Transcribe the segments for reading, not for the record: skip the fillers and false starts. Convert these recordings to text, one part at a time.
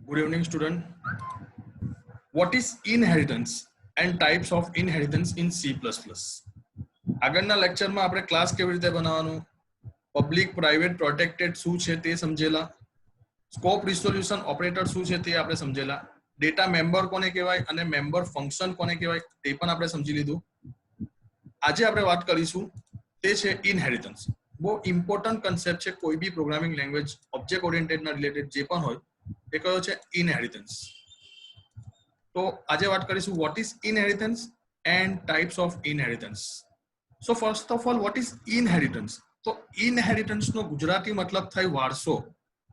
Good evening, student. What is inheritance and types of inheritance in C++? આગળના લેક્ચરમાં આપણે class કેવી રીતે બનાવવાનું, પબ્લિક પ્રાઇવેટ પ્રોટેક્ટેડ શું છે તે સમજેલા, સ્કોપ રિઝોલ્યુશન ઓપરેટર શું છે તે આપણે સમજેલા, ડેટા મેમ્બર કોને કહેવાય અને મેમ્બર ફંક્શન કોને કહેવાય તે પણ આપણે સમજી લીધું. આજે આપણે વાત કરીશું તે છે ઇનહેરિટન્સ. બહુ ઇમ્પોર્ટન્ટ કન્સેપ્ટ છે કોઈ બી પ્રોગ્રામિંગ લેંગ્વેજ ઓબ્જેક્ટ ઓરિએન્ટેડના રિલેટેડ જે પણ હોય એ કયો છે ઇનહેરિટન્સ. તો આજે વાત કરીશું what is inheritance and types of inheritance. So first of all what is inheritance? તો ઇનહેરિટન્સ નો ગુજરાતી મતલબ થાય વારસો,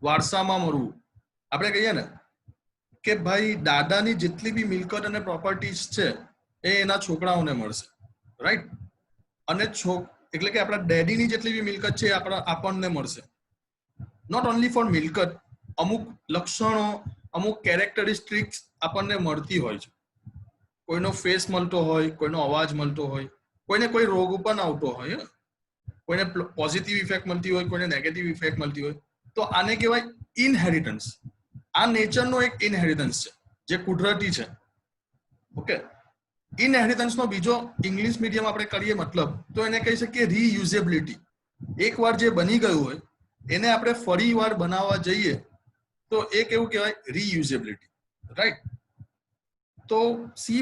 વારસામાં મળવું. આપણે કહીએ ને કે ભાઈ દાદાની જેટલી બી મિલકત અને પ્રોપર્ટીઝ છે એ એના છોકરાઓને મળશે, રાઈટ? અને એટલે કે આપણા ડેડીની જેટલી બી મિલકત છે આપણને મળશે. નોટ ઓનલી ફોર મિલકત, અમુક લક્ષણો, અમુક કેરેક્ટરિસ્ટિક્સ આપણને મળતી હોય છે. કોઈનો ફેસ મળતો હોય, કોઈનો અવાજ મળતો હોય, કોઈને કોઈ રોગ પણ આવતો હોય, કોઈને પોઝિટિવ ઇફેક્ટ મળતી હોય, કોઈને નેગેટિવ ઇફેક્ટ મળતી હોય. તો આને કહેવાય ઇનહેરિટન્સ. આ નેચરનો એક ઇનહેરિટન્સ છે જે કુદરતી છે. ઓકે, ઇનહેરિટન્સ નો બીજો ઇંગ્લિશ મીડિયમ આપણે કરીએ મતલબ તો એને કહી શકીએ રીયુઝેબિલિટી. એકવાર જે બની ગયું હોય એને આપણે ફરી વાર બનાવવા જઈએ તો એ કેવું કહેવાય? રીયુઝેબિલિટી, રાઈટ? તો C++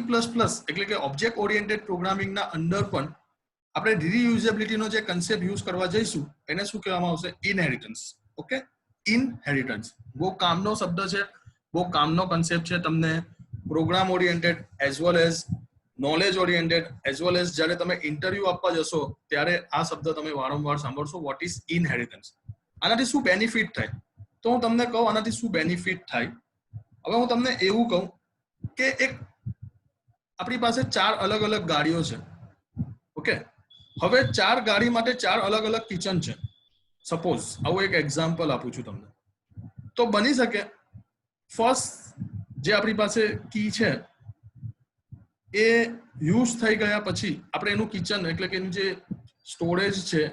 એટલે કે ઓબ્જેક્ટ ઓરિએન્ટેડ પ્રોગ્રામિંગના અંદર પણ આપણે રીયુઝેબિલિટીનો જે કન્સેપ્ટ યુઝ કરવા જઈશું એને શું કહેવામાં આવશે? ઇનહેરિટન્સ. ઓકે, ઇનહેરિટન્સ બહુ કામનો શબ્દ છે, બહુ કામનો કન્સેપ્ટ છે. તમને program oriented as well as knowledge oriented as well as જ્યારે તમે ઇન્ટરવ્યુ આપવા જશો ત્યારે આ શબ્દ તમે વારંવાર સાંભળશો. What is inheritance? આનાથી શું બેનિફિટ થાય? તો હું તમને કહું આનાથી શું બેનિફિટ થાય. હવે હું તમને એવું કહું કે એક આપણી પાસે 4 અલગ અલગ ગાડીઓ છે. ઓકે, હવે 4 ગાડી માટે 4 અલગ અલગ કિચન છે. સપોઝ આવું એક એક્ઝામ્પલ આપું છું તમને. તો બની શકે ફર્સ્ટ જે આપણી પાસે કી છે એ યુઝ થઈ ગયા પછી આપણે એનું કિચન એટલે કે એનું જે સ્ટોરેજ છે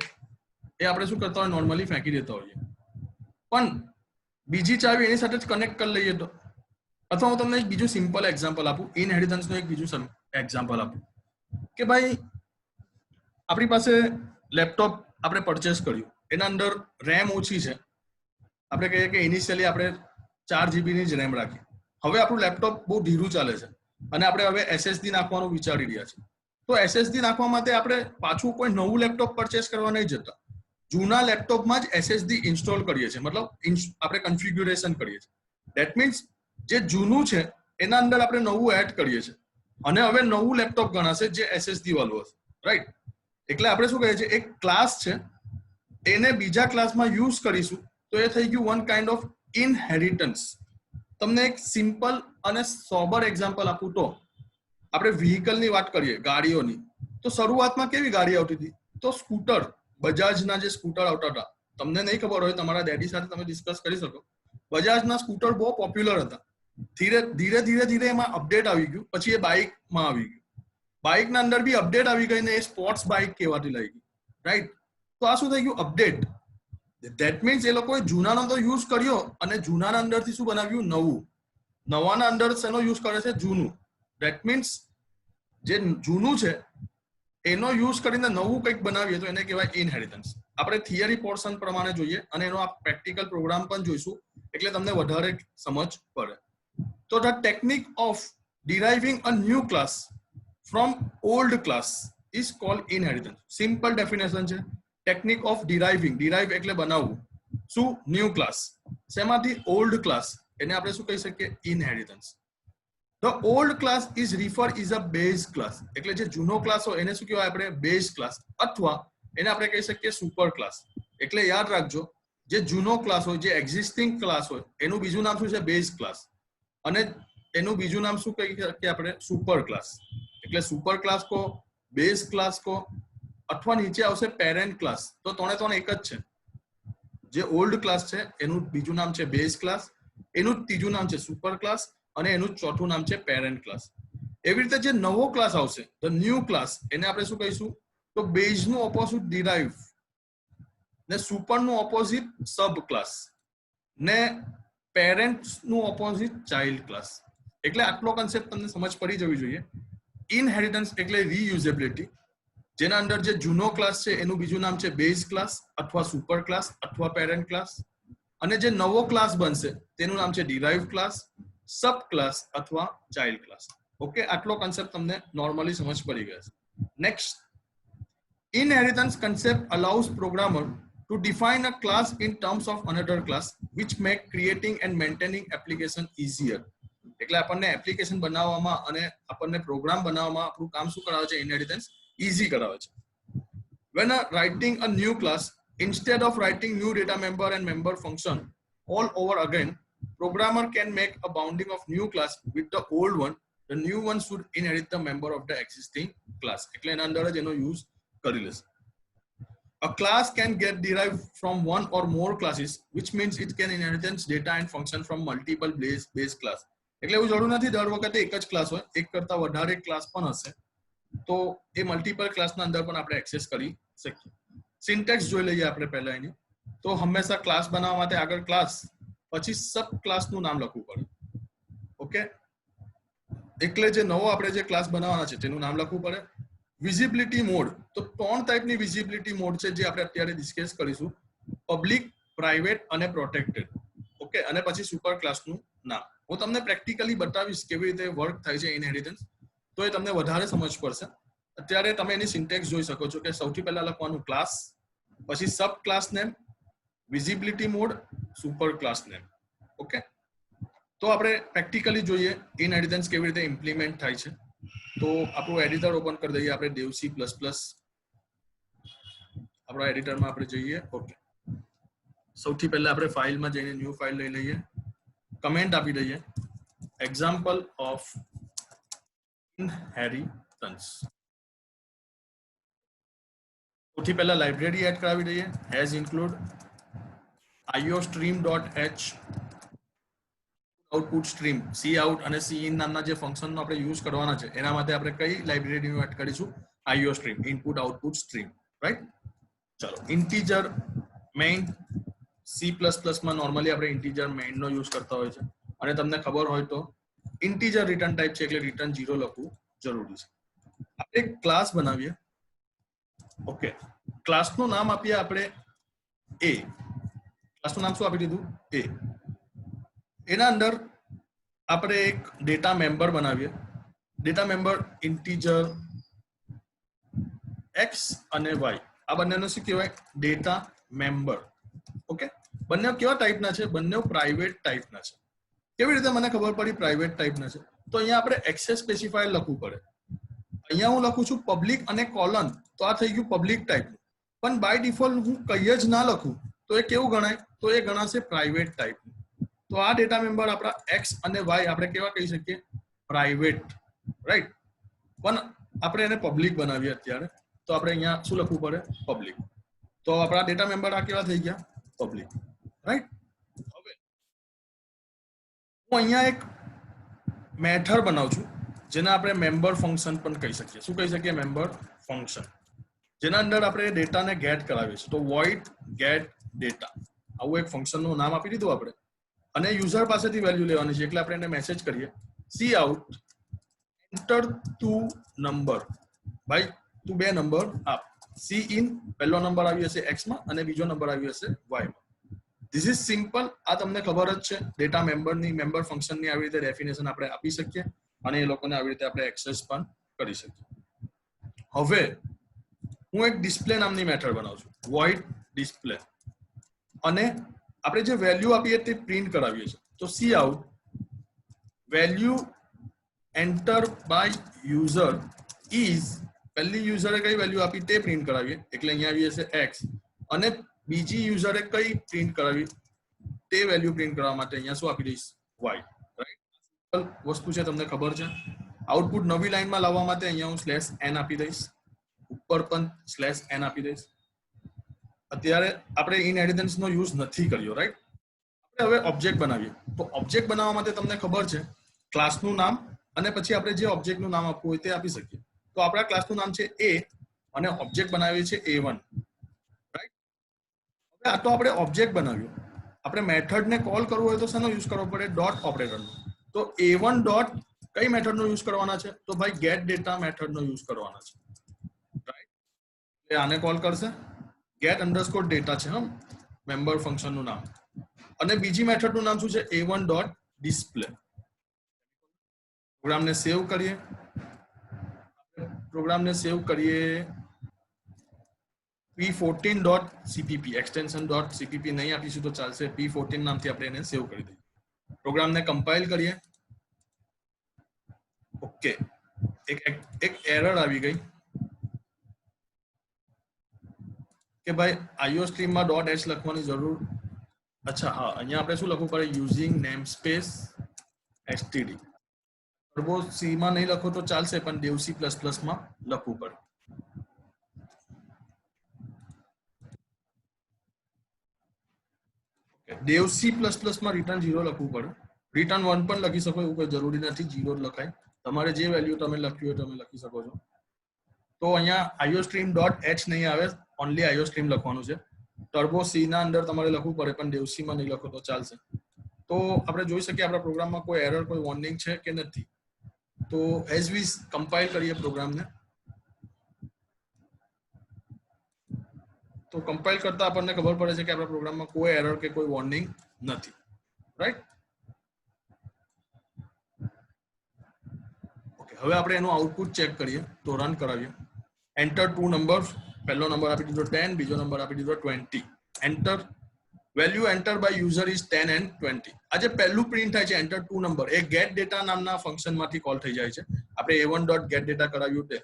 એ આપણે શું કરતા હોય? નોર્મલી ફેંકી દેતા હોઈએ. પણ બીજી ચાવી એની સાથે જ કનેક્ટ કરી લઈએ તો. અથવા હું તમને એક બીજું સિમ્પલ એક્ઝામ્પલ આપું, ઇનહેરિટન્સનું એક બીજું એક્ઝામ્પલ આપું કે ભાઈ આપણી પાસે લેપટોપ આપણે પરચેસ કર્યું, એના અંદર રેમ ઓછી છે. આપણે કહીએ કે ઇનિશિયલી આપણે 4 GB ની જ રેમ રાખી. હવે આપણું લેપટોપ બહુ ધીરું ચાલે છે અને આપણે હવે SSD નાખવાનું વિચારી રહ્યા છીએ. તો SSD નાખવા માટે આપણે પાછું કોઈ નવું લેપટોપ પરચેસ કરવા નહીં જતા, જૂના લેપટોપમાં જ SSD ઇન્સ્ટોલ કરીએ છીએ, મતલબ આપણે કન્ફિગ્યુરેશન કરીએ છીએ. ધેટ મીન્સ જે જૂનું છે એના અંદર આપણે નવું એડ કરીએ છીએ અને હવે નવું લેપટોપ ગણાશે જે SSD વાળું હશે, રાઈટ? એટલે આપણે શું કહીએ છીએ, એક ક્લાસ છે એને બીજા ક્લાસમાં યુઝ કરીશું તો એ થઈ ગયું વન કાઇન્ડ ઓફ ઇનહેરિટન્સ. તમને એક સિમ્પલ અને સોબર એક્ઝામ્પલ આપું તો આપણે વ્હીકલની વાત કરીએ, ગાડીઓની. તો શરૂઆતમાં કેવી ગાડી આવતી હતી? તો સ્કૂટર, બજાજના જે સ્કૂટર આવતા હતા. તમને નહીં ખબર હોય, તમારા ડેડી સાથે તમે ડિસ્કસ કરી શકો. બજાજના સ્કૂટર બહુ પોપ્યુલર હતા. ધીરે ધીરે એમાં અપડેટ આવી ગયું, પછી એ બાઇકમાં આવી ગયું. બાઇકના અંદર બી અપડેટ આવી ગઈ ને એ સ્પોર્ટ્સ બાઇક કહેવાતી લઈ ગઈ, રાઈટ? તો આ શું થઈ ગયું? અપડેટ. ધેટ મીન્સ એ લોકોએ જૂનાનો તો યુઝ કર્યો અને જૂનાના અંદરથી શું બનાવ્યું? નવું. નવાના અંદર શેનો યુઝ કરે છે? જૂનું. ધેટ મીન્સ જે જૂનું છે એનો યુઝ કરીને નવું કંઈક બનાવીએ તો એને કહેવાય ઇનહેરિટન્સ. આપણે થિયરી પોર્શન પ્રમાણે જોઈએ અને એનો આ પ્રેક્ટિકલ પ્રોગ્રામ પણ જોઈશું એટલે તમને વધારે સમજ પડે. તો the technique of deriving a new class from old class is called inheritance. Simple definition છે. ટેકનિક ઓફ ડિરાઇવિંગ, ડિરાઇવ એટલે બનાવવું. શું? New class. શેમાંથી? Old class. એને આપણે શું કહી શકીએ? Inheritance. The old class is refer is a base class. એટલે જે જૂનો ક્લાસ હોય એને શું કહેવાય? આપણે બેઝ ક્લાસ અથવા એને આપણે કહી શકીએ સુપર ક્લાસ. એટલે યાદ રાખજો, જે જૂનો ક્લાસ હોય, જે એક્ઝિસ્ટિંગ ક્લાસ હોય એનું બીજું નામ શું છે? Base class. અને એનું બીજું નામ શું કહી શકીએ આપણે? Super class. એટલે સુપર ક્લાસ કો, બેઝ ક્લાસ કો અથવા નીચે આવશે પેરેન્ટ ક્લાસ. તો ત્રણે એક જ છે. જે ઓલ્ડ ક્લાસ છે એનું બીજું નામ છે બેઝ ક્લાસ, એનું ત્રીજું નામ છે સુપર ક્લાસ અને એનું ચોથું નામ છે પેરેન્ટ ક્લાસ. એવી રીતે જે નવો ક્લાસ આવશે, ધ ન્યૂ ક્લાસ, એને આપણે શું કહીશું? તો બેઝનું ઓપોઝિટ ડિરાઇવ ને સુપરનું ઓપોઝિટ સબ ક્લાસ ને પેરેન્ટ્સ નું ઓપોઝિટ ચાઇલ્ડ ક્લાસ. એટલે આટલો કન્સેપ્ટ તમને સમજ પડી જવી જોઈએ. ઇનહેરિટન્સ એટલે રીયુઝેબિલિટી, જેના અંદર જે જૂનો ક્લાસ છે એનું બીજું નામ છે બેઝ ક્લાસ અથવા સુપર ક્લાસ અથવા પેરેન્ટ ક્લાસ, અને જે નવો ક્લાસ બનશે તેનું નામ છે ડિરાઇવ્ડ ક્લાસ, સબ ક્લાસ અથવા ચાઇલ્ડ ક્લાસ. ઓકે, આટલો કન્સેપ્ટ તમને નોર્મલી સમજ પડી ગયો છે. Next, inheritance concept allows programmer to define a class in terms of another class, which make creating and maintaining application easier. એટલે આપણને એપ્લિકેશન બનાવવામાં અને આપણને પ્રોગ્રામ બનાવવામાં આપણું કામ શું કરાવે છે? ઇનહેરિટન્સ ઈઝી કરાવે છે. When writing a new class, instead of writing new data member and member function all over again, programmer can make a bounding of new class with the old one. The new one should inherit the member of the existing class. એટલે એના અંદર જ એનો use કરી લેશે. A class can get derived from one or more classes, which means it can inherit data and function from multiple base class. એટલે એવું જરૂર નથી દર વખતે એક જ ક્લાસ હોય, એક કરતા વધારે ક્લાસ પણ હશે તો એ મલ્ટીપલ ક્લાસના અંદર પણ આપણે એક્સેસ કરી શકીએ. સિન્ટેક્સ જોઈ લઈએ આપણે પહેલા એની. તો હંમેશા ક્લાસ બનાવવા માટે આગળ ક્લાસ, પછી સબ ક્લાસનું નામ લખવું પડે. ઓકે, એટલે જે નવો આપણે જે ક્લાસ બનાવવાના છે તેનું નામ લખવું પડે. વિઝિબિલિટી મોડ, તો 3 ટાઈપની વિઝિબિલિટી મોડ છે જે આપણે અત્યારે ડિસ્કસ કરીશું: પબ્લિક, પ્રાઇવેટ અને પ્રોટેક્ટેડ. ઓકે, અને પછી સુપર ક્લાસનું નામ. હું તમને પ્રેક્ટિકલી બતાવીશ કેવી રીતે વર્ક થાય છે ઇનહેરિટન્સ, તો એ તમને વધારે સમજ પડશે. અત્યારે તમે એની સિન્ટેક્સ જોઈ શકો છો કે સૌથી પહેલા લખવાનું ક્લાસ, પછી sub class name, visibility mode, super class name. Okay, તો આપણે પ્રેક્ટિકલી જોઈએ ઇનહેરિટન્સ કેવી રીતે ઇમ્પ્લિમેન્ટ થાય છે. તો આપણું એડિટર ઓપન કરી દઈએ આપણે, દેવસી પ્લસ પ્લસ. આપણા એડિટરમાં આપણે જઈએ. ઓકે, સૌથી પહેલા આપણે ફાઇલમાં જઈને ન્યૂ ફાઇલ લઈ લઈએ, કમેન્ટ આપી દઈએ એક્ઝામ્પલ ઓફ ઇનહેરિટન્સ. સૌથી પહેલા લાઇબ્રેરી એડ કરાવી દઈએ, has include iostream.h output stream, C out અને સી ઇન નામના જે ફંક્શનનો આપણે યુઝ કરવાના છે એના માટે આપણે કઈ લાઇબ્રેરીનું એડ કરીશું? iostream, input output stream. Right, ચલો. ઇન્ટીજર મેઇન, સી પ્લસ પ્લસમાં નોર્મલી આપણે ઇન્ટીજર મેઇનનો યુઝ કરતા હોય છે, અને તમને ખબર હોય તો ઇન્ટીજર રિટર્ન ટાઈપ છે એટલે રિટર્ન 0 લખવું જરૂરી છે. આપણે એક ક્લાસ બનાવીએ. ઓકે, ક્લાસનું નામ આપીએ આપણે એ. ક્લાસનું નામ શું આપી દીધું? એ. એના અંદર આપણે એક ડેટા મેમ્બર બનાવીએ. ડેટા મેમ્બર ઇન્ટીજર એક્સ અને વાય, આ બંનેનો શું કહેવાય? Data member. ઓકે, બંને કેવા ટાઈપના છે? બંને પ્રાઇવેટ ટાઈપના છે. કેવી રીતે મને ખબર પડી પ્રાઇવેટ ટાઈપના છે? તો અહીંયા આપણે એક્સેસ સ્પેસિફાયર લખવું પડે. અહીંયા હું લખું છું પબ્લિક અને કોલન, તો આ થઈ ગયું પબ્લિક ટાઈપનું. પણ બાય ડિફોલ્ટ હું કંઈ જ ના લખું તો એ કેવું ગણાય? તો એ ગણાશે પ્રાઇવેટ ટાઈપનું. તો આ ડેટા મેમ્બર આપણા એક્સ અને વાય આપણે કેવા કહી શકીએ? પ્રાઇવેટ. રાઈટ, પણ આપણે એને પબ્લિક બનાવીએ અત્યારે, તો આપણે અહીંયા શું લખવું પડે? પબ્લિક. તો આપણા ડેટા મેમ્બર આ કેવા થઈ ગયા? પબ્લિક. રાઈટ, હવે હું અહીંયા એક મેથડ બનાવું છું જેને આપણે મેમ્બર ફંક્શન પણ કહી શકીએ. શું કહી શકીએ? મેમ્બર ફંક્શન, જેના અંદર આપણે ડેટાને ગેટ કરાવીએ છીએ. તો વોઇડ ગેટ ડેટા, આવું એક ફંક્શનનું નામ આપી દીધું આપણે, અને યુઝર પાસેથી વેલ્યુ લેવાની છે. એટલે આપણે એને મેસેજ કરીએ, સી આઉટ એન્ટર 2 નંબર, ભાઈ તું 2 નંબર આપ. સી ઇન, પહેલો નંબર આવી હશે એક્સ માં અને બીજો નંબર આવી હશે વાય માં. This is simple. આ તમને ખબર જ છે, ડેટા મેમ્બરની, મેમ્બર ફંક્શનની આવી રીતે ડેફિનેશન આપણે આપી શકીએ અને એ લોકોને આવી રીતે આપણે એક્સેસ પણ કરી શકીએ. હવે હું એક ડિસ્પ્લે નામની મેથડ બનાવું છું, વોઇડ ડિસ્પ્લે, અને આપણે જે વેલ્યુ આપીએ તે પ્રિન્ટ કરાવીએ છીએ. તો cout value enter by user is, પહેલી યુઝરે કઈ વેલ્યુ આપી તે પ્રિન્ટ કરાવીએ, એટલે અહીંયા આવી હશે એક્સ, અને બીજી યુઝરે કઈ પ્રિન્ટ કરાવી તે વેલ્યુ પ્રિન્ટ કરવા માટે અહીંયા શું આપી દઈશ? વાય. રાઈટ, વસ્તુ છે, તમને ખબર છે. આઉટપુટ નવી લાઈનમાં લાવવા માટે અહીંયા હું /n આપી દઈશ, ઉપર પણ /n આપી દઈશ. અત્યારે આપણે ઇનહેરિટન્સનો યુઝ નથી કર્યો. રાઈટ, આપણે હવે ઓબ્જેક્ટ બનાવીએ. તો ઓબ્જેક્ટ બનાવવા માટે તમને ખબર છે ક્લાસનું નામ અને પછી આપણે જે ઓબ્જેક્ટનું નામ આપવું હોય તે આપી શકીએ. તો આપણા ક્લાસનું નામ છે એ અને ઓબ્જેક્ટ બનાવીએ છીએ A1. રાઈટ, હવે આ તો આપણે ઓબ્જેક્ટ બનાવ્યું. આપણે મેથડ ને કોલ કરવું હોય તો શેનો યુઝ કરવો પડે? ડોટ ઓપરેટરનો. તો a1 ડોટ કઈ મેથડ નો યુઝ કરવાના છે? તો ભાઈ ગેટ ડેટા મેથડ નો યુઝ કરવાના છે, રાઈટ? એટલે આને કોલ કરશે get underscore data છે, હમ, મેમ્બર ફંક્શન નું નામ. અને બીજી મેથડ નું નામ શું છે? a1 dot display. પ્રોગ્રામને સેવ કરીએ, પ્રોગ્રામને સેવ કરીએ. p14 dot cpp extension dot cpp નહીં આપીશું તો ચાલશે. p14 નામથી આપણે એને સેવ કરી દઈએ. પ્રોગ્રામને કમ્પાઇલ કરીએ. ઓકે, એક એરર આવી ગઈ કે ભાઈ IOStream માં .h લખવાની જરૂર. અચ્છા હા, અહીંયા આપણે શું લખવું પડે? Using namespace std. Turbo C માં નહીં લખો તો ચાલશે, પણ dev c++ માં લખવું પડે. dev c++ માં રિટર્ન 0 લખવું પડે. રિટર્ન 1 પણ લખી શકો, એવું કોઈ જરૂરી નથી 0 જ લખાય. તમારે જે વેલ્યુ તમે લખ્યું હોય તમે લખી શકો છો. તો અહીંયા IOStream.h નહીં આવે, ઓનલી IOStream લખવાનું છે. ટર્બો સી ના અંદર તમારે લખવું પડે, પણ dev c માં નહીં લખો તો ચાલશે. તો આપણે જોઈ શકીએ આપણા પ્રોગ્રામમાં કોઈ એરર, કોઈ વોર્નિંગ છે કે નથી. તો એઝ વી કમ્પાઇલ કરીએ પ્રોગ્રામને, તો કમ્પાઇલ કરતા આપણને ખબર પડે છે કે આપણા પ્રોગ્રામમાં કોઈ એરર કે કોઈ વોર્નિંગ નથી, રાઈટ? ઓકે, હવે આપણે એનું આઉટપુટ ચેક કરીએ. તો રન કરાવીએ. Enter two number. પહેલો નંબર આપી દીધો 10, બીજો નંબર આપી દીધો 20. Enter. Value enter by user is 10 and 20. આ જે પહેલું પ્રિન્ટ થાય છે એન્ટર ટુ નંબર, એ ગેટ ડેટા નામના ફંક્શનમાંથી કોલ થઈ જાય છે. આપણે a1 ડોટ ગેટ ડેટા કરાવ્યું તે,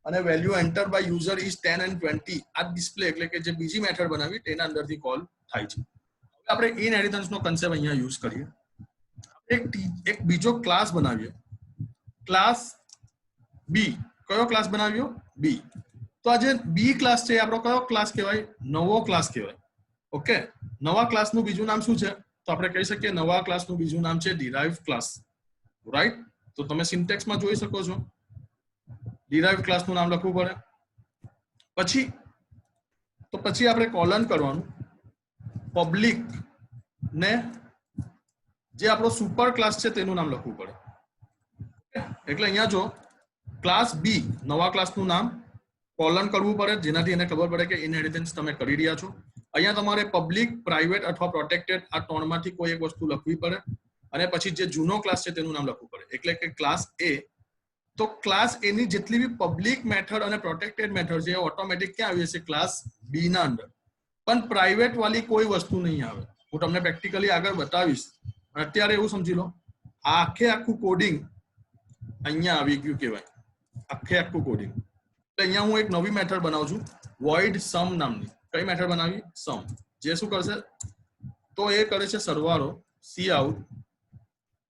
અને value enter by user is 10 and 20 આ ડિસ્પ્લે એટલે કે જે બીજી મેથડ બનાવી તેના અંદરથી કોલ થાય છે. હવે આપણે ઇનહેરિટન્સ નો કન્સેપ્ટ અહીંયા યુઝ કરીએ. એક બીજો ક્લાસ બનાવીએ, ક્લાસ બી. કયો ક્લાસ બનાવ્યો? બી. તો આ જે બી ક્લાસ છે આપણો કયો ક્લાસ કહેવાય? નવો ક્લાસ કહેવાય. ઓકે, નવા ક્લાસનું બીજું નામ શું છે? તો આપણે કહી શકીએ નવા ક્લાસનું બીજું નામ છે ડિરાઇવ્ડ ક્લાસ, રાઈટ? તો તમે સિન્ટેક્સમાં જોઈ શકો છો, ડિરાઇવ્ડ ક્લાસનું નામ લખવું પડે. પછી આપણે કોલન કરવાનું. પબ્લિક ને જે આપણો સુપર ક્લાસ છે તેનું નામ લખવું પડે. એટલે અહીંયા જો ક્લાસ બી, નવા ક્લાસનું નામ કોલન કરવું પડે, જેનાથી એને ખબર પડે કે ઇનહેરિટન્સ તમે કરી રહ્યા છો. અહીંયા તમારે પબ્લિક, પ્રાઇવેટ અથવા પ્રોટેક્ટેડ આ ત્રણમાંથી કોઈ એક વસ્તુ લખવી પડે, અને પછી જે જૂનો ક્લાસ છે તેનું નામ લખવું પડે. એટલે કે ક્લાસ એ. તો ક્લાસ એ ની જેટલી બી પબ્લિક મેથડ અને પ્રોટેક્ટેડ મેથડ છે એ ઓટોમેટિક ક્યાં આવી જશે? ક્લાસ બી ના અંદર. પણ પ્રાઇવેટ વાળી કોઈ વસ્તુ નહીં આવે. હું તમને પ્રેક્ટિકલી આગળ બતાવીશ. અત્યારે એવું સમજી લો, આખું કોડિંગ અહીંયા આવી ગયું કહેવાય. આખું કોડિંગ. એટલે અહીંયા હું એક નવી મેથડ બનાવું છું, void sum નામની. કઈ મેથડ બનાવી? સમ. જે શું કરશે? તો એ કરે છે સરવાળો cout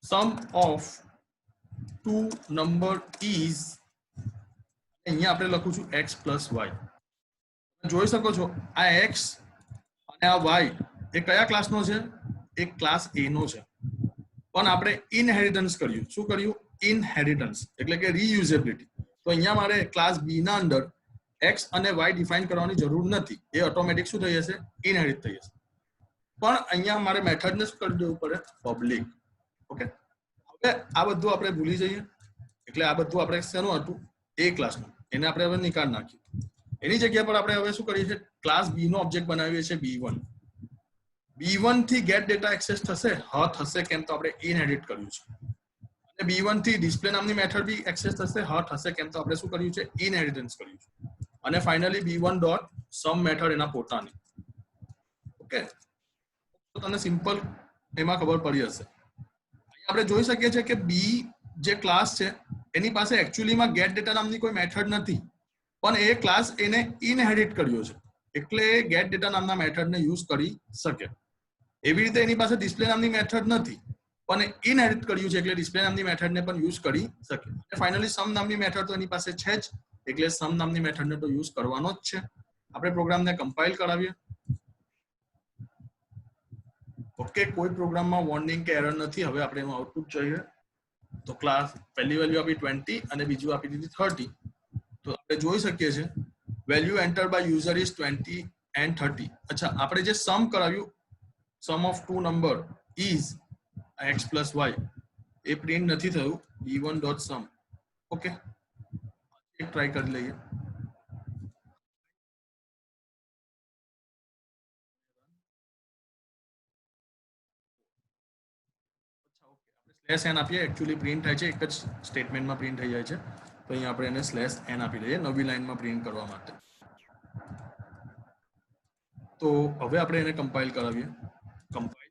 sum of two number is, અહીંયા આપણે લખું છું x plus y. જોઈ શકો છો આ x અને આ y એ કયા ક્લાસનો છે? એક ક્લાસ a નો છે. પણ આપણે ઇનહેરિટન્સ કર્યું. શું કર્યું? ઇનહેરિટન્સ એટલે કે રીયુઝેબિલિટી. તો અહીંયા મારે ક્લાસ બી ના અંદર x અને y ડિફાઇન કરવાની જરૂર નથી. એ ઓટોમેટિક શું થઈ જશે? ઇનહેરિટ થઈ જશે. પણ અહીંયા મારે મેથડને શું કરી દેવું પડે? પબ્લિક. ઓકે, હવે આ બધું આપણે ભૂલી જઈએ. એટલે આ બધું આપણે શેનું હતું? એ ક્લાસનું. એને આપણે હવે નિકાળ નાખીએ. એની જગ્યા પર આપણે હવે શું કરીએ છીએ? ક્લાસ બી નો ઓબ્જેક્ટ બનાવીએ છીએ b1. b1 થી ગેટ ડેટા એક્સેસ થશે? હા થશે. કેમ? તો આપણે ઇનહેરિટ કર્યું છે. અને b1 થી ડિસ્પ્લે નામની મેથડ બી એક્સેસ થશે? હા થશે. કેમ? તો આપણે શું કર્યું છે? ઇનહેરિટન્સ કર્યું છે. અને ફાઇનલી b1 ડોટ સમ મેથડ એના પોતાની. ઓકે, તો તમને સિમ્પલ એમાં ખબર પડી હશે. અહીંયા આપણે જોઈ શકીએ છીએ કે બી જે ક્લાસ છે એની પાસે એકચ્યુઅલીમાં ગેટ ડેટા નામની કોઈ મેથડ નથી, પણ એ ક્લાસ એને ઇનહેરિટ કર્યો છે. એટલે ગેટ ડેટા નામના મેથડને યુઝ કરી શકે. એવી રીતે એની પાસે ડિસ્પ્લે નામની મેથડ નથી, પણ ઇનહેરિટ કર્યું છે એટલે ડિસ્પ્લે નામની મેથડને પણ યુઝ કરી શકે. ફાઇનલી સમ નામની મેથડ તો એની પાસે છે જ, એટલે સમ નામની મેથડને તો યુઝ કરવાનો જ છે. આપણે પ્રોગ્રામને કમ્પાઇલ કરાવીએ. ઓકે, કોઈ પ્રોગ્રામમાં વોર્નિંગ કે એરર નથી. હવે આપણે એનું આઉટપુટ જોઈએ. તો ક્લાસ પહેલી વેલ્યુ આપી 20 અને બીજું આપી દીધી 30. તો આપણે જોઈ શકીએ છીએ value enter by user is 20 and 30. અચ્છા, આપણે જે સમ કરાવ્યું sum of two number is x plus y એ પ્રિન્ટ નથી થયું e1 ડોટ સમ. ઓકે, એક ટ્રાય કરી લઈએ. સ્લેશ એન આપીએ, એકચ્યુઅલી પ્રિન્ટ થાય છે એક જ સ્ટેટમેન્ટમાં પ્રિન્ટ થઈ જાય છે, તો અહીંયા આપણે એને સ્લેશ એન આપી દઈએ નવી લાઈનમાં પ્રિન્ટ કરવા માટે. તો હવે આપણે એને કમ્પાઇલ કરાવીએ. કમ્પાઇલ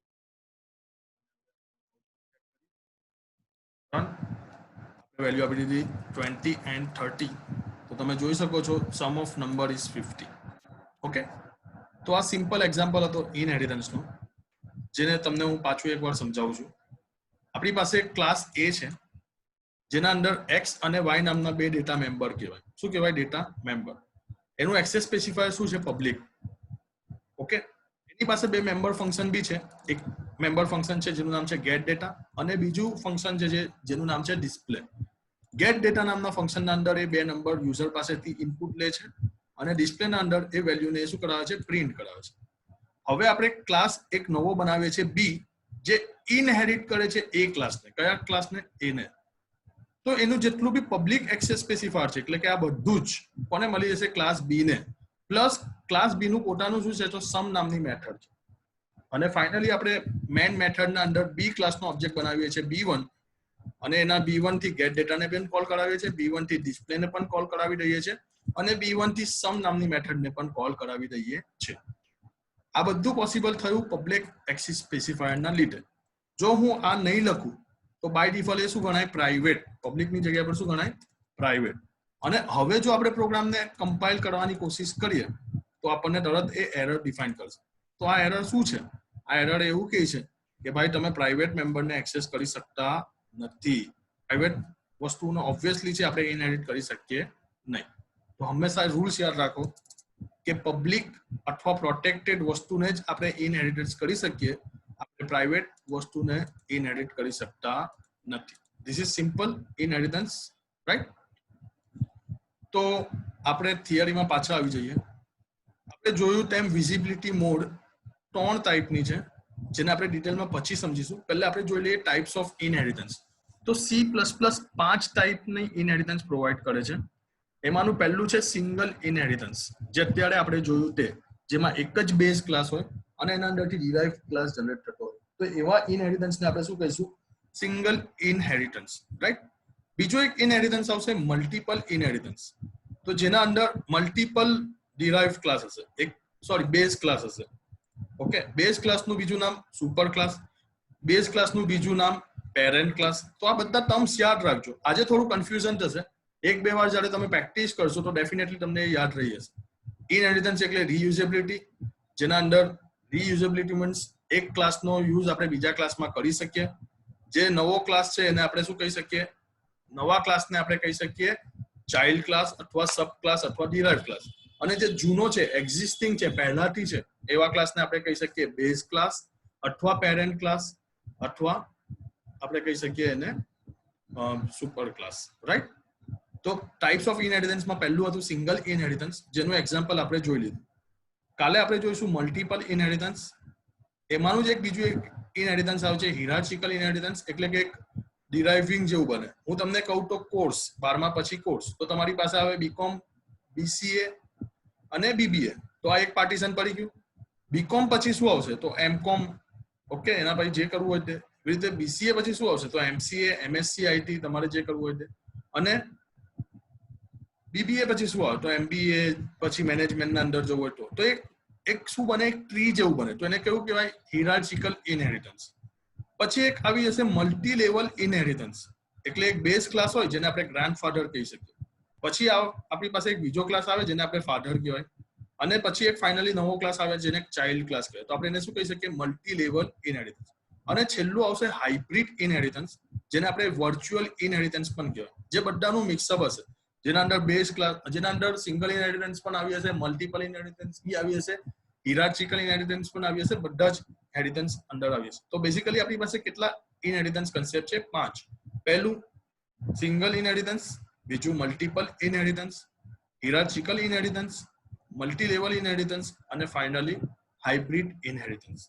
વેલ્યુ આપી દીધી 20 and 30. તો તમે જોઈ શકો છો સમ ઓફ નંબર ઇઝ 50. ઓકે, તો આ સિમ્પલ એક્ઝામ્પલ હતો ઇનહેરિટન્સનો, જેને તમને હું પાછું એકવાર સમજાવું છું. આપણી પાસે ક્લાસ એ છે જેના અંદર x અને y નામના બે ડેટા મેમ્બર કહેવાય. શું કહેવાય? Data member. એનું એક્સેસ સ્પેસિફાયર શું છે? પબ્લિક. ઓકે, એની પાસે બે મેમ્બર ફંક્શન બી છે. એક મેમ્બર ફંક્શન છે જેનું નામ છે ગેટ ડેટા, અને બીજું ફંક્શન છે જેનું નામ છે ડિસ્પ્લે. ગેટ ડેટા નામના ફંક્શનના અંદર એ બે નંબર યુઝર પાસેથી ઇનપુટ લે છે, અને ડિસ્પ્લેના અંદર એ વેલ્યુને શું કરાવે છે? પ્રિન્ટ કરાવે છે. હવે આપણે ક્લાસ એક નવો બનાવીએ છીએ બી, જે ઇનહેરિટ કરે છે એ ક્લાસને. કયા ક્લાસને? એને. તો એનું જેટલું બી પબ્લિક એક્સેસ સ્પેસિફાયર છે, એટલે કે આ બધું જ કોને મળી જશે? ક્લાસ બી ને. પ્લસ ક્લાસ બી નું પોતાનું શું છે? તો સમ નામની મેથડ છે. અને ફાઇનલી આપણે મેઇન મેથડના અંદર બી ક્લાસનો ઓબ્જેક્ટ બનાવીએ છીએ b1, અને એના b1 થી ગેટ ડેટાને પણ કોલ કરાવીએ છીએ, b1 થી ડિસ્પ્લેને પણ કોલ કરાવી દઈએ છીએ, અને b1 થી સમ નામની મેથડને પણ કોલ કરાવી દઈએ છીએ. આ બધું પોસિબલ થયું પબ્લિક એક્સેસ સ્પેસિફાયરના લીધે. જો હું આ નહીં લખું તો બાય ડિફોલ્ટ એ શું ગણાય? પ્રાઇવેટ. પબ્લિકની જગ્યા પર શું ગણાય? પ્રાઇવેટ. અને હવે જો આપણે પ્રોગ્રામને કમ્પાઇલ કરવાની કોશિશ કરીએ તો આપણને તરત એ એરર ડિફાઇન કરશે. તો આ એરર શું છે? આ એરર એવું કહે છે કે ભાઈ તમે પ્રાઇવેટ મેમ્બરને એક્સેસ કરી શકતા નથી. પ્રાઇવેટ વસ્તુનો ઓબ્વિયસલી છે આપણે ઇનહેરિટ કરી શકીએ નહીં. તો હંમેશા રૂલ્સ યાદ રાખો કે પબ્લિક અથવા પ્રોટેક્ટેડ વસ્તુને જ આપણે ઇનહેરિટન્સ કરી શકીએ, આપણે પ્રાઇવેટ વસ્તુને ઇનહેરિટ કરી શકતા નથી. This is simple inheritance, right? તો આપણે થિયરીમાં પાછા આવી જઈએ. આપણે જોયું તેમ વિઝિબિલિટી મોડ 3 ટાઈપની છે, જેને આપણે ડિટેલમાં પછી સમજીશું. પહેલા આપણે જોઈ લઈએ ટાઈપ્સ ઓફ ઇનહેરિટન્સ. તો C++ 5 ટાઈપની ઇનહેરિટન્સ પ્રોવાઈડ કરે છે. એમાંનું પહેલું છે સિંગલ ઇનહેરિટન્સ, જે અત્યારે આપણે જોયું તે, જેમાં એક જ બેઝ ક્લાસ હોય અને એના અંદરથી ડિરાઇવ ક્લાસ જનરેટ થતો હોય. તો એવા ઇનહેરિટન્સને આપણે શું કહીશું? Single inheritance, right? બીજો એક ઇનહેરિટન્સ આવશે મલ્ટિપલ ઇનહેરિટન્સ, તો જેના અંદર મલ્ટિપલ ડિરાઇવ ક્લાસ હશે, બેઝ ક્લાસ હશે. ઓકે, બેઝ ક્લાસનું બીજું નામ સુપર ક્લાસ, બેઝ ક્લાસનું બીજું નામ પેરેન્ટ ક્લાસ. તો આ બધા ટર્મ્સ યાદ રાખજો. આજે થોડું કન્ફ્યુઝન થશે, એક બે વાર જ્યારે તમે પ્રેક્ટિસ કરશો તો ડેફિનેટલી તમને યાદ રહી જશે. ઇનહેરિટન્સ એટલે રીયુઝેબિલિટી, જેના અંદર રીયુઝેબિલિટી મીન્સ એક ક્લાસનો યુઝ આપણે બીજા ક્લાસમાં કરી શકીએ. જે નવો ક્લાસ છે એને આપણે શું કહી શકીએ? નવા ક્લાસને આપણે કહી શકીએ ચાઇલ્ડ ક્લાસ અથવા સબ ક્લાસ અથવા ડિરાઇવ ક્લાસ. અને જે જૂનો છે, એક્ઝિસ્ટિંગ છે, પહેલાથી છે, એવા ક્લાસને આપણે કહી શકીએ બેઝ ક્લાસ અથવા પેરેન્ટ ક્લાસ, અથવા આપણે કહી શકીએ એને સુપર ક્લાસ, રાઈટ? તો ટાઈપ્સ ઓફ ઇનહેરિટન્સમાં પહેલું હતું સિંગલ ઇનહેરિટન્સ, જેનું એક્ઝામ્પલ આપણે જોઈ લીધું. કાલે આપણે જોઈશું મલ્ટિપલ ઇનહેરિટન્સ. એમાંનું જ એક બીજું એક ઇનહેરિટન્સ આવે છે હિરાર્ચિકલ ઇનહેરિટન્સ, એટલે કે એક ડિરાઇવિંગ જેવું બને. હું તમને કહું તો કોર્સ, 12મા પછી કોર્સ, તો તમારી પાસે આવે બીકોમ, બીસીએ અને બીબીએ. તો આ એક પાર્ટીશન પડી ગયું. બીકોમ પછી શું આવશે? તો એમકોમ. ઓકે, એના પછી જે કરવું હોય તે. એવી રીતે બીસીએ પછી શું આવશે? તો એમસીએ, એમએસસી આઈટી, તમારે જે કરવું હોય તે. અને બીબીએ પછી શું આવે? તો એમબીએ, પછી મેનેજમેન્ટના અંદર જવું હોય તો એક શું બને? એક ટ્રી જેવું બને. તો એને કેવું કહેવાય? Hierarchical inheritance. પછી એક આવી જશે મલ્ટી લેવલ ઇનહેરિટન્સ, એટલે એક બેઝ ક્લાસ હોય જેને આપણે ગ્રાન્ડફાધર કહી શકીએ. પછી આપણી પાસે એક બીજો ક્લાસ આવે જેને આપણે ફાધર કહેવાય, અને પછી એક ફાઇનલી નવો ક્લાસ આવે જેને ચાઇલ્ડ ક્લાસ કહેવાય. તો આપણે એને શું કહી શકીએ? Multi level inheritance. અને છેલ્લું આવશે હાઇબ્રિડ ઇનહેરિટન્સ, જેને આપણે વર્ચ્યુઅલ ઇનહેરિટન્સ પણ કહેવાય, જે બધાનું મિક્સઅપ હશે, જેના અંદર બેઝ ક્લાસ, જેના અંદર સિંગલ ઇનહેરિટન્સ પણ આવી હશે, મલ્ટિપલ ઇનહેરિટન્સ બી આવી હશે, હિરાર્ચિકલ ઇનહેરિટન્સ પણ આવી હશે, બધા જ ઇનહેરિટન્સ અંદર આવી હશે. તો બેઝિકલી આપણી પાસે કેટલા ઇનહેરિટન્સ કન્સેપ્ટ છે? 5. પહેલું સિંગલ ઇનહેરિટન્સ, બીજું multiple inheritance, hierarchical inheritance, multi level inheritance, અને ફાઇનલી હાઇબ્રિડ ઇનહેરિટન્સ.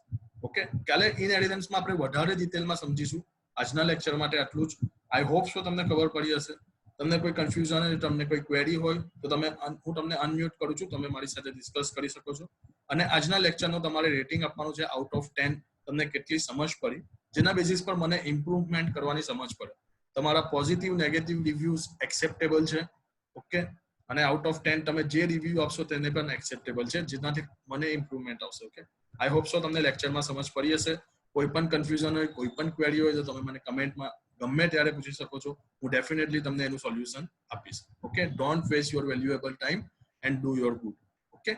ઓકે, કાલે ઇનહેરિટન્સમાં આપણે વધારે ડિટેલમાં સમજીશું. આજના લેક્ચર માટે આટલું જ. આઈ હોપ સો તમને ખબર પડી હશે. તમને કોઈ કન્ફ્યુઝન હોય, તમને કોઈ ક્વેરી હોય તો તમે હું તમને અનમ્યુટ કરું છું, તમે મારી સાથે ડિસ્કસ કરી શકો છો. અને આજના લેક્ચરનો તમારે રેટિંગ આપવાનું છે આઉટ ઓફ 10. તમને કેટલી સમજ પડી, જેના બેસિસ પર મને ઇમ્પ્રુવમેન્ટ કરવાની સમજ પડે. તમારા પોઝિટિવ નેગેટિવ રિવ્યુઝ એક્સેપ્ટેબલ છે. ઓકે, અને આઉટ ઓફ 10 તમે જે રિવ્યુ આપશો તેને પણ એક્સેપ્ટેબલ છે, જેનાથી મને ઇમ્પ્રુવમેન્ટ આવશે. ઓકે, આઈ હોપ સો તમને લેક્ચરમાં સમજ પડી હશે. કોઈ પણ કન્ફ્યુઝન હોય, કોઈ પણ ક્વેરી હોય તો તમે મને કમેન્ટમાં ગમે ત્યારે પૂછી શકો છો. હું ડેફિનેટલી તમને એનું સોલ્યુશન આપીશ. Okay, don't waste your valuable time and do your good. Okay,